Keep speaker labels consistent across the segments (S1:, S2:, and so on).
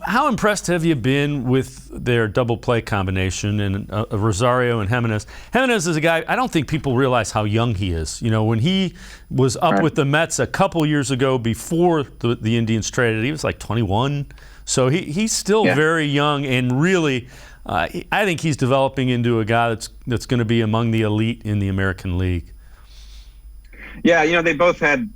S1: How impressed have you been with their double play combination and Rosario and Gimenez? Gimenez is a guy, I don't think people realize how young he is. You know, when he was up with the Mets a couple years ago before the Indians traded, he was like 21. So he's still very young, and really, I think he's developing into a guy that's going to be among the elite in the American League.
S2: Yeah, you know, they both had,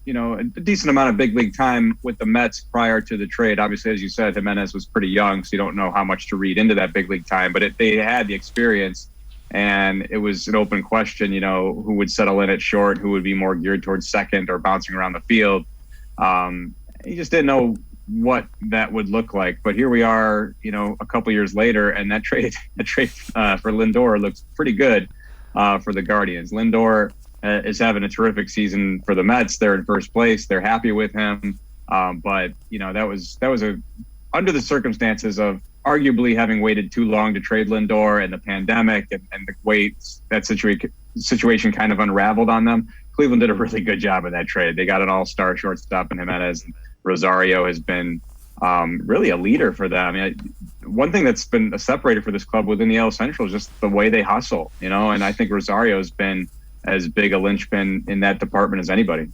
S2: you know, a decent amount of big league time with the Mets prior to the trade. Obviously, as you said, Gimenez was pretty young, so you don't know how much to read into that big league time. But they had the experience, and it was an open question, you know, who would settle in at short, who would be more geared towards second or bouncing around the field. You just didn't know what that would look like. But here we are, you know, a couple years later, and that trade for Lindor looks pretty good for the Guardians. Lindor is having a terrific season for the Mets. They're in first place. They're happy with him. But, you know, that was under the circumstances of arguably having waited too long to trade Lindor and the pandemic and the way that situation kind of unraveled on them. Cleveland did a really good job of that trade. They got an all-star shortstop in Gimenez. Rosario has been really a leader for them. I mean, one thing that's been separated for this club within the AL Central is just the way they hustle, you know, and I think Rosario has been as big a linchpin in that department as anybody.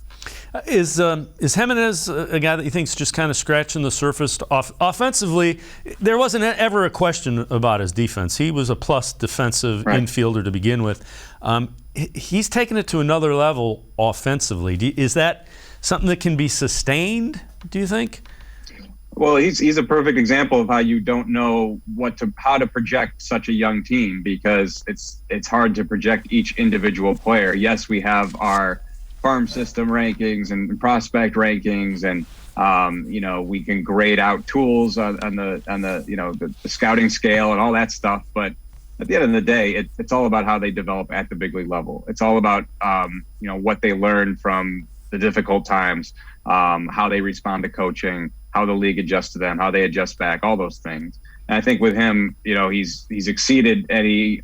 S1: Is Gimenez a guy that you think's just kind of scratching the surface? Offensively, there wasn't ever a question about his defense. He was a plus defensive infielder to begin with. He's taken it to another level offensively. Is that something that can be sustained, do you think?
S2: Well, he's a perfect example of how you don't know how to project such a young team, because it's hard to project each individual player. Yes, we have our farm system rankings and prospect rankings, and you know, we can grade out tools on the you know, the scouting scale and all that stuff. But at the end of the day, it's all about how they develop at the big league level. It's all about you know, what they learn from the difficult times, how they respond to coaching, how the league adjusts to them, how they adjust back, all those things. And I think with him, you know, he's exceeded any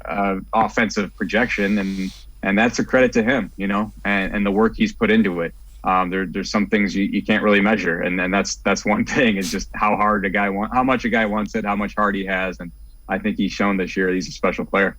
S2: offensive projection, and that's a credit to him, you know, and the work he's put into it. There's some things you can't really measure, and that's one thing, is just how much a guy wants it, how much heart he has, and I think he's shown this year he's a special player.